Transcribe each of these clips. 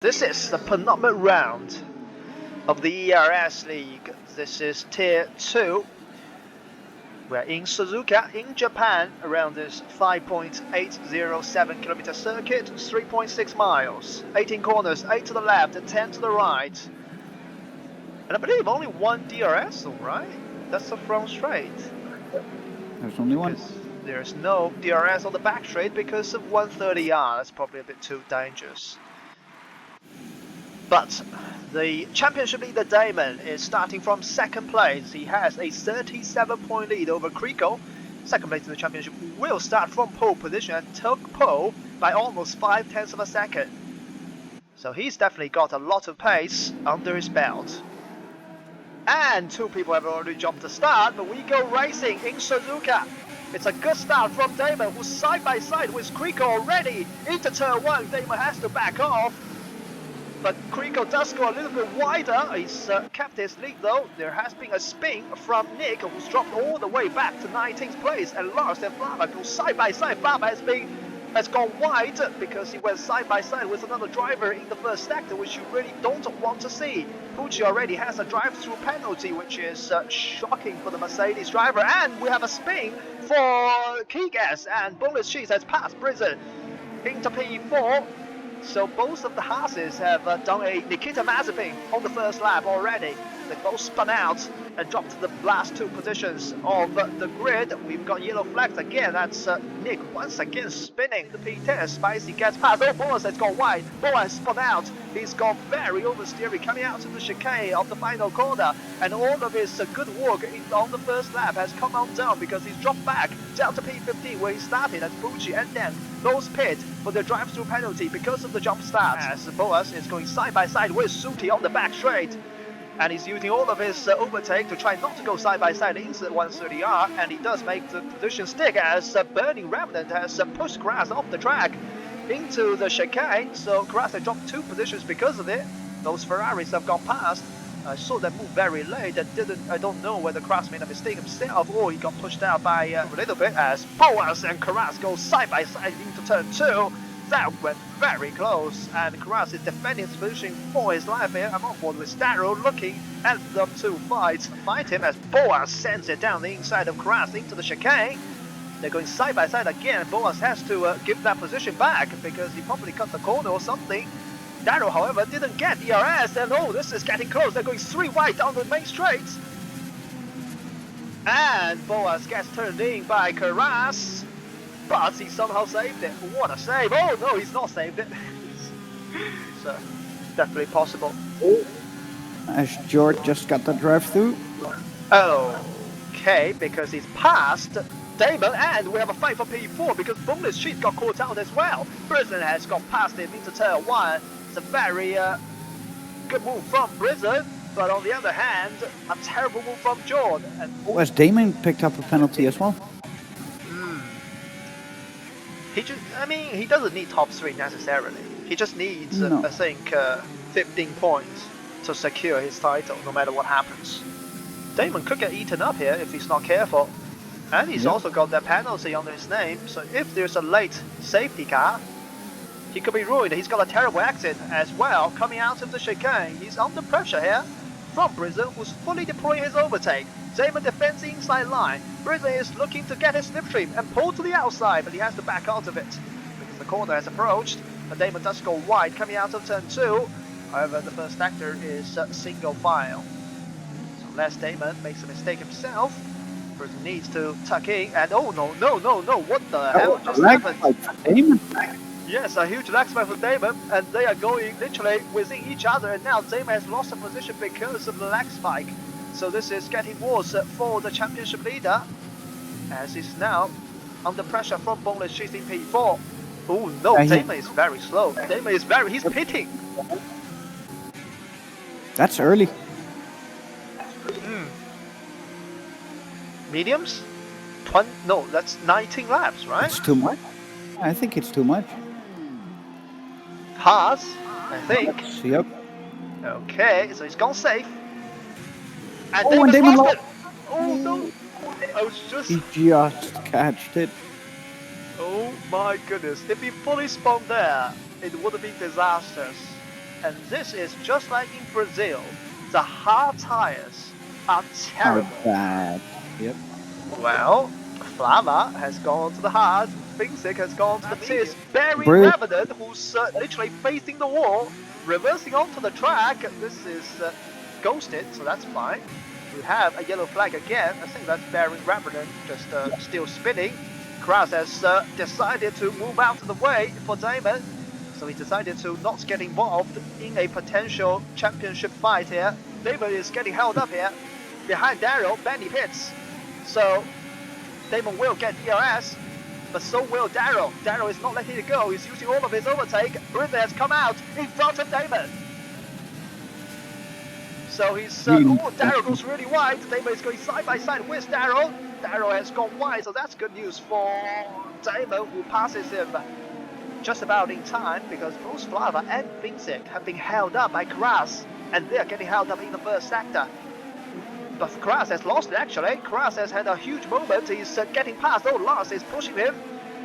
This is the penultimate round of the ERS League. This is Tier 2. We're in Suzuka, in Japan, around this 5.807 kilometer circuit, 3.6 miles, 18 corners, 8 to the left and 10 to the right. And I believe only one DRS, right? That's the front straight. There's only one. There's no DRS on the back straight because of 130R. That's probably a bit too dangerous. But the championship leader Damon is starting from second place. He has a 37-point lead over Kriko. Second place in the championship will start from pole position and took pole by almost 0.5 of a second. So he's definitely got a lot of pace under his belt. And two people have already jumped the start, but we go racing in Suzuka. It's a good start from Damon, who's side by side with Kriko already. Into turn 1, Damon has to back off. But Kriko does go a little bit wider. He's kept his lead though. There has been a spin from Nick, who's dropped all the way back to 19th place. And Lars and Flava go side by side. Flava has gone wide because he went side by side with another driver in the first sector, which you really don't want to see. Pucci already has a drive-through penalty, which is shocking for the Mercedes driver. And we have a spin for Kigas, and Bonus Cheese has passed Brizan into P4. So both of the Haases have done a Nikita Mazepin on the first lap already. They both spun out and dropped to the last two positions of the grid. We've got yellow flags again. That's Nick once again spinning the P10. Spicy gets past. Oh, Boas has gone wide. Boas spun out. He's gone very oversteering coming out to the chicane of the final corner. And all of his good work on the first lap has come undone because he's dropped back down to P15 where he started at Fuji, and then goes pit for the drive-through penalty because of the jump start. As Boas is going side by side with Suti on the back straight. And he's using all of his overtake to try not to go side by side into the 130R, and he does make the position stick as Burning Remnant has pushed Grass off the track into the chicane. So Grass has dropped 2 positions because of it. Those Ferraris have gone past. I saw them move very late. I don't know whether Grass made a mistake himself or he got pushed out by a little bit as Boas and Carras go side by side into turn 2. That went very close, and Carras is defending his position for his life here. I'm on board with Starrow looking at them to fight him as Boas sends it down the inside of Carras into the chicane. They're going side by side again. Boas has to give that position back because he probably cut the corner or something. Darrow, however, didn't get ERS, and oh, this is getting close. They're going 3 wide down the main straight. And Boas gets turned in by Carras. But he somehow saved it. What a save. Oh no, he's not saved it. So, definitely possible. As George just got the drive-through. Okay, because he's passed Damon, and we have a fight for P4 because Boneless Cheese got caught out as well. Brizan has got past him into turn 1. It's a very good move from Brizan, but on the other hand, a terrible move from John. And As Damon picked up a penalty as well. He doesn't need top 3 necessarily. He just needs, I think, 15 points to secure his title, no matter what happens. Damon could get eaten up here if he's not careful. And he's also got that penalty under his name, so if there's a late safety car, he could be ruined. He's got a terrible exit as well, coming out of the chicane. He's under pressure here from Brizan, who's fully deploying his overtake. Damon defends the inside line. Brizan is looking to get his slipstream and pull to the outside, but he has to back out of it because the corner has approached. But Damon does go wide coming out of turn 2. However, the first sector is single file. So unless Damon makes a mistake himself, Brizan needs to tuck in. And oh no, what the hell just happened? Damon. Yes, a huge lag spike for Damon, and they are going literally within each other, and now Damon has lost a position because of the lag spike. So this is getting worse for the championship leader, as he's now under pressure from Boneless Cheese in P4. Oh no, Damon is very slow. Damon is he's pitting. That's early. Mediums? No, that's 19 laps, right? It's too much. I think it's too much. Haas, I think. Yep. Okay, so he's gone safe. And and Damon lost it. Oh no! I was just... He just catched it. Oh my goodness. If he fully spun there, it would have been disastrous. and this is just like in Brazil. The hard tires are terrible. bad. Yep. Well, Flava has gone to the hard, Finsick has gone to the medium. Barry Brit- Revenant, who's literally facing the wall, reversing onto the track. This is ghosted, so that's fine. We have a yellow flag again. I think that's Barry Revenant just still spinning. Kraus has decided to move out of the way for Damon, so he decided to not get involved in a potential championship fight here. Damon is getting held up here. Behind Daryl, Benny pits. So Damon will get ERS, but so will Daryl. Daryl is not letting it go. He's using all of his overtake. Britton has come out in front of Damon. So he's Daryl goes really wide. Damon is going side by side with Daryl. Daryl has gone wide, so that's good news for Damon, who passes him just about in time, because both Flava and Finsick have been held up by Kras, and they are getting held up in the first sector. But Kras has lost it actually. Kras has had a huge moment. He's getting past. Oh, Lars is pushing him.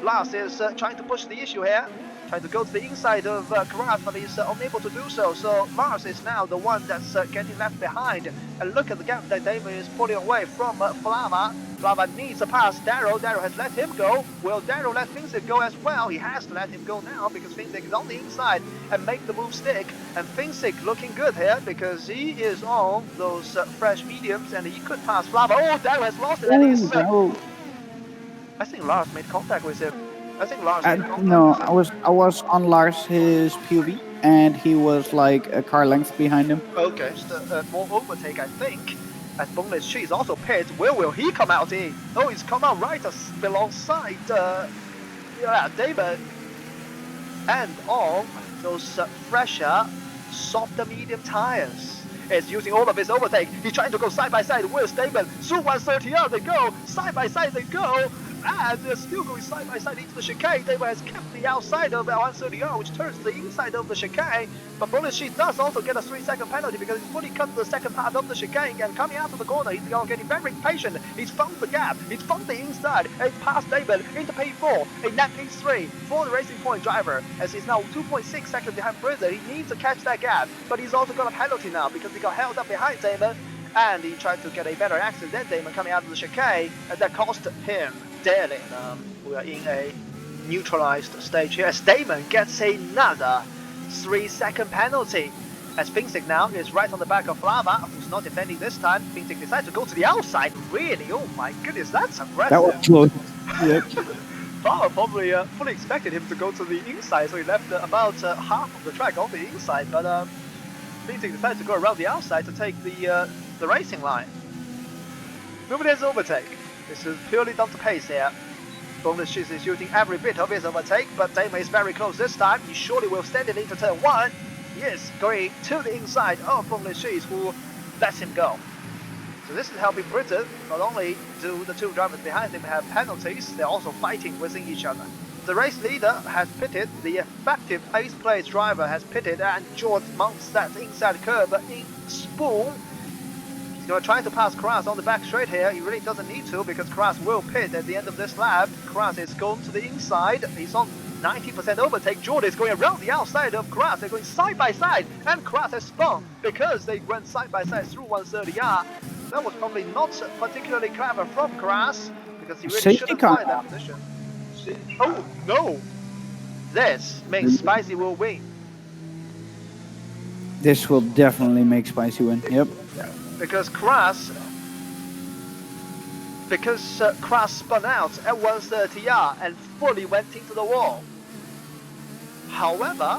Lars is trying to push the issue here. Trying to go to the inside of Kras, but he's unable to do so. So Lars is now the one that's getting left behind. And look at the gap that Damon is pulling away from Flava. Flava needs a pass. Daryl has let him go. Will Daryl let Finsick go as well? He has to let him go now because Finsick is on the inside and make the move stick. And Finsick looking good here because he is on those fresh mediums and he could pass Flava. Oh, Daryl has lost it. And he's, I think Lars made contact with him. I think Lars made contact no, with him. I was on Lars his POV, and he was like a car length behind him. Okay, so, more overtake, I think. As Boneless Cheese also pit. Where will he come out in? Oh, he's come out right alongside David. And on those fresher, softer medium tires. Is using all of his overtake. He's trying to go side by side with Damon. Through 130 out they go. Side by side they go. And they're still going side by side into the chicane. Damon has kept the outside of the 130R, which turns the inside of the chicane. But Bonus Sheet does also get a 3-second penalty because he's fully cut the second part of the chicane. And coming out of the corner, he's getting very patient. He's found the gap. He's found the inside. And he's past Damon into P4. A net P3 for the Racing Point driver. As he's now 2.6 seconds behind Brizzer. He needs to catch that gap. But he's also got a penalty now because he got held up behind Damon. And he tried to get a better exit than Damon coming out of the chicane. And that cost him dearly. We are in a neutralized stage here as Damon gets another 3-second penalty. As Finsick now is right on the back of Flava, who's not defending this time. Finsick decides to go to the outside. Really? Oh my goodness, that's aggressive. That was close. Yep. Flava probably fully expected him to go to the inside, so he left about half of the track on the inside. But Finsick decides to go around the outside to take the racing line. Nobody has overtake. This is purely down to pace here. Bonus Cheese is using every bit of his overtake, but Damon is very close this time. He surely will stand it into turn 1. He is going to the inside of Bonus Cheese, who lets him go. So this is helping Britain. Not only do the two drivers behind him have penalties, they're also fighting within each other. The race leader has pitted, the effective 8th place driver has pitted, and George mounts that inside curve in spoon. He's going to try to pass Kras on the back straight here. He really doesn't need to because Kras will pit at the end of this lap. Kras is going to the inside. He's on 90% overtake. Jordan is going around the outside of Kras. They're going side by side, and Kras has spun because they went side by side through 130R. That was probably not particularly clever from Kras because he really shouldn't fly that position. Oh no! This means Spicy will win. This will definitely make Spicy win. Yep. Because Kras spun out at 130R and fully went into the wall. However,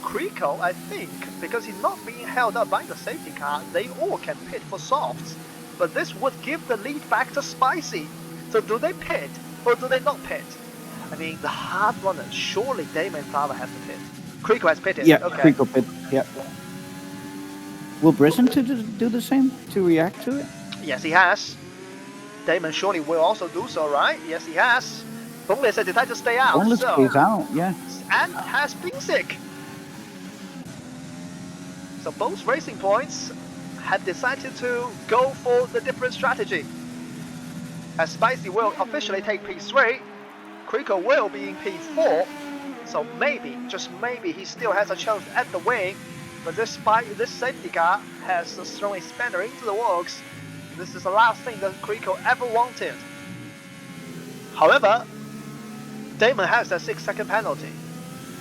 Krico, I think, because he's not being held up by the safety car, they all can pit for softs. But this would give the lead back to Spicy. So do they pit or do they not pit? I mean, the hard runner, surely Damon and Flava have to pit. Krico has pitted. Yeah, okay. Krico pit. Yeah. Will Brisson do the same to react to it? Yes, he has. Damon surely will also do so, right? Yes, he has. Boneless has decided to stay out. Boneless stays out, yeah. And has been sick. So both Racing Points have decided to go for the different strategy. As Spicy will officially take P3, Krico will be in P4. So maybe, just maybe, he still has a chance at the win. But this safety car has thrown a spanner into the works. This is the last thing that Krico ever wanted. However, Damon has a 6-second penalty.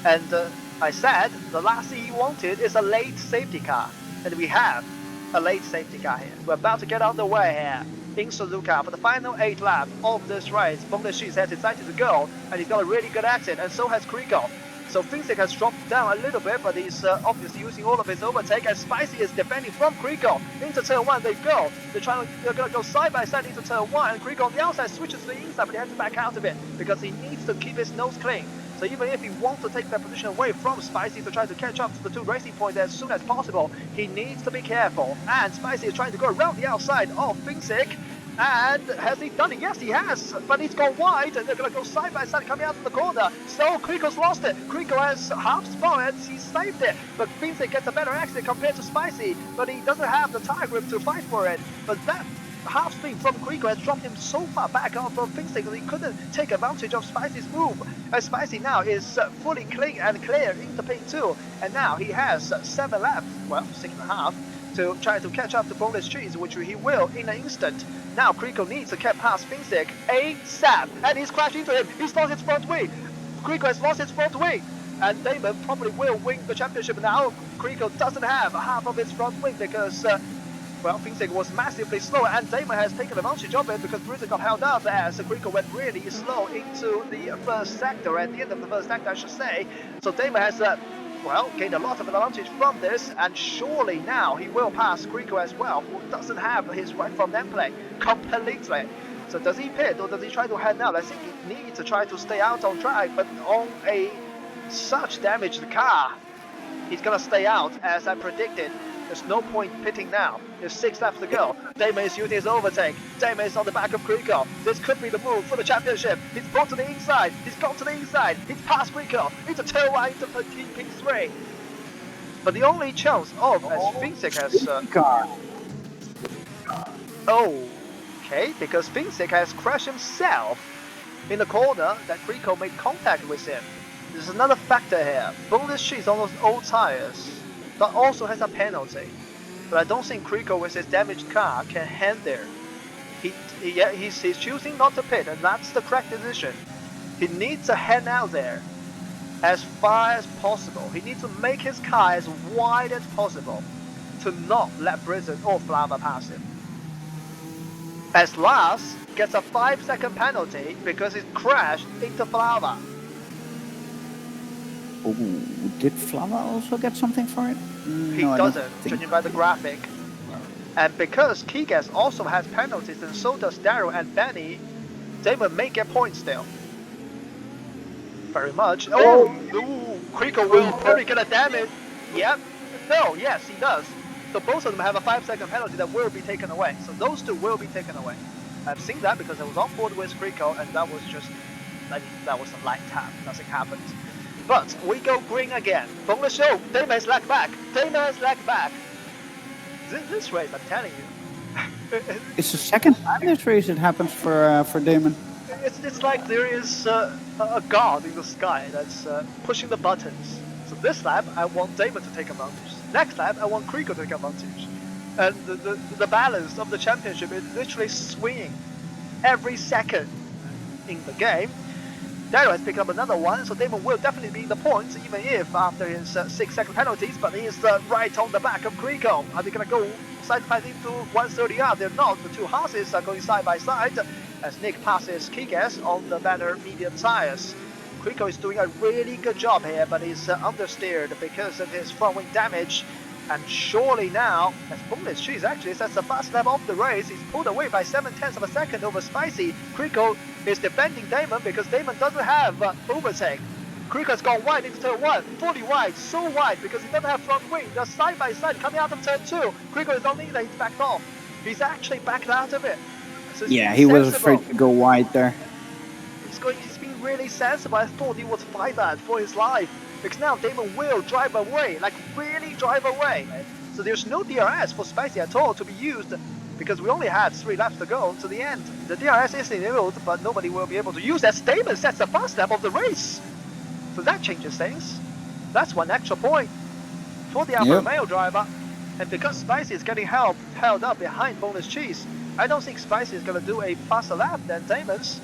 And I said the last thing he wanted is a late safety car. And we have a late safety car here. We're about to get underway here in Suzuka for the final 8 laps of this race. Bongdeshis has decided to go, and he's got a really good exit, and so has Krico. So Finsick has dropped down a little bit, but he's obviously using all of his overtake, and Spicy is defending from Krico. Into turn 1 they go. They're going to go side by side into turn 1, and Krico on the outside switches to the inside, but he has to back out of it because he needs to keep his nose clean. So even if he wants to take that position away from Spicy to try to catch up to the 2 racing points as soon as possible, he needs to be careful. And Spicy is trying to go around the outside of Finsick. And has he done it? Yes, he has. But he's gone wide, and they're going to go side by side coming out of the corner. So Krico's lost it. Krico has half spun and he saved it. But Finsick gets a better exit compared to Spicy, but he doesn't have the tire grip to fight for it. But that half spin from Krico has dropped him so far back off of Finsick that he couldn't take advantage of Spicy's move. And Spicy now is fully clean and clear into pit 2. And now he has 7 laps, well, 6.5, to try to catch up to Bongdeshis, which he will in an instant. Now Krico needs to get past Finsick ASAP, and he's crashed into him. He's lost his front wing. Krico has lost his front wing, and Damon probably will win the championship now. Krico doesn't have half of his front wing because, well, Finsick was massively slow, and Damon has taken advantage of it because Bruiser got held up as Krico went really slow into the first sector, at the end of the first sector, I should say. So Damon has well, gained a lot of advantage from this, and surely now he will pass Krico as well, who doesn't have his right front end plate completely. So does he pit or does he try to head out? I think he needs to try to stay out on track, but on a such damaged car, he's gonna stay out as I predicted. There's no point pitting now. There's 6 laps to go. Damon is using his overtake. Damon is on the back of Krico. This could be the move for the championship. He's gone to the inside. He's gone to the inside. He's past Krico. Into turn 1, into P3. But the only chance of, as Finsick has... okay, because Finsick has crashed himself in the corner that Krico made contact with him. There's another factor here. Bongdeshis on those old tires. That also has a penalty, but I don't think Krico with his damaged car can hang there. He's choosing not to pit, and that's the correct decision. He needs to hang out there as far as possible. He needs to make his car as wide as possible to not let Brizard or Flava pass him. As Lars gets a 5-second penalty because he crashed into Flava. Oh, did Flava also get something for it? He doesn't, judging by the graphic. And because Kigas also has penalties, and so does Daryl and Benny, Damon may get points still. Very much. Oh, no, Krico will probably get a damage. Yep. No, yes, he does. So both of them have a 5-second penalty that will be taken away. So those 2 will be taken away. I've seen that because I was on board with Krico, and that was just, that was a light tap. Nothing happened. But we go green again. From the show, Damon has lagged back. Damon has lagged back. This race, I'm telling you. It's the second time this race it happens for Damon. It's like there is a god in the sky that's pushing the buttons. So this lap, I want Damon to take advantage. Next lap, I want Krico to take advantage. And the balance of the championship is literally swinging every second in the game. Daryl has picked up another one, so Damon will definitely be in the points, even if after his 6-second penalties, but he is right on the back of Krico. Are they going to go side by side into 130 yard? They're not. The 2 horses are going side by side as Nick passes Kigas on the better medium tires. Krico is doing a really good job here, but he's understeered because of his front wing damage. And surely now, as Bongdeshis actually sets the fast lap of the race, he's pulled away by 0.7 of a second over Spicy. Krico is defending Damon because Damon doesn't have overtake. Krico's gone wide into turn 1, fully wide, so wide because he doesn't have front wing. They're side by side coming out of turn 2. Krico is on either, he's backed off. He's actually backed out of it. So yeah, he was afraid to go wide there. He's been really sensible. I thought he would fight that for his life. Because now Damon will drive away, like really drive away. So there's no DRS for Spicy at all to be used because we only had 3 laps to go to the end. The DRS is enabled, but nobody will be able to use that. Damon sets the fast lap of the race. So that changes things. That's one extra point for the Alfa Romeo driver. And because Spicy is getting held up behind Boneless Cheese, I don't think Spicy is going to do a faster lap than Damon's.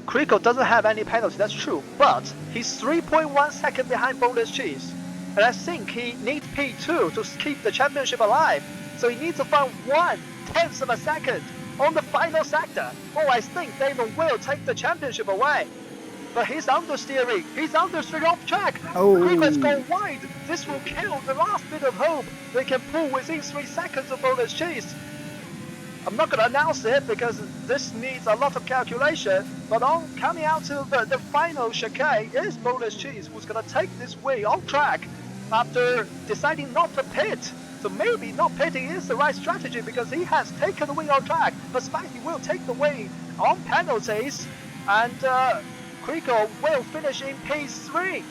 Krico doesn't have any penalty, that's true, but he's 3.1 seconds behind Boneless Cheese. And I think he needs P2 to keep the championship alive. So he needs to find 1/10 of a second on the final sector. Oh, I think Damon will take the championship away. But he's understeering. He's understeering off track. Oh. Krico has gone wide. This will kill the last bit of hope they can pull within 3 seconds of Boneless Cheese. I'm not going to announce it because this needs a lot of calculation, but on coming out to the final chicane is Boneless Cheese, who's going to take this win on track after deciding not to pit. So maybe not pitting is the right strategy because he has taken the win on track, but Spicy will take the win on penalties, and Krico will finish in P3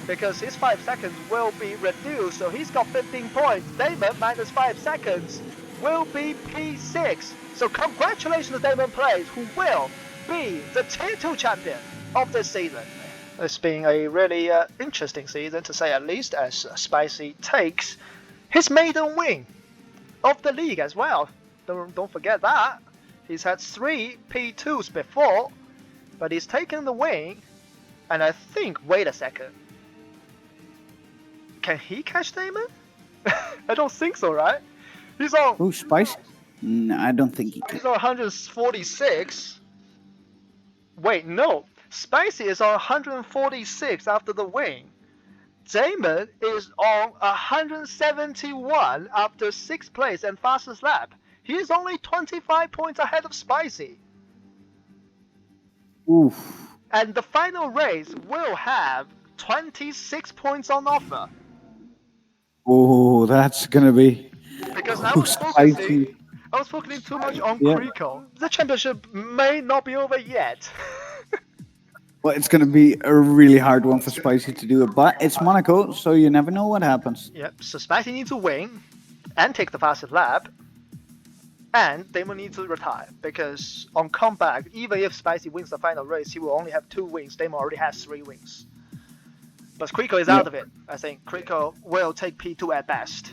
because his 5 seconds will be reduced, so he's got 15 points. Damon minus 5 seconds will be P6. So congratulations to Damon Plays, who will be the Tier 2 champion of this season. It's been a really interesting season, to say at least, as Spicy takes his maiden win of the league as well. Don't forget that. He's had 3 P2s before, but he's taken the win, and I think, wait a second, can he catch Damon? I don't think so, right? He's on. Oh, Spicy? No, I don't think he can. He's on 146. Wait, no. Spicy is on 146 after the win. Damon is on 171 after 6th place and fastest lap. He is only 25 points ahead of Spicy. Oof. And the final race will have 26 points on offer. Oh, that's gonna be. Because I Spicy. was focusing too much on Krico. The championship may not be over yet. Well, it's gonna be a really hard one for Spicy to do it, but it's Monaco, so you never know what happens. Yep, so Spicy needs to win and take the fastest lap, and Damon needs to retire, because on comeback, even if Spicy wins the final race, he will only have 2 wins. Damon already has 3 wins. But Krico is out of it. I think Krico will take P2 at best.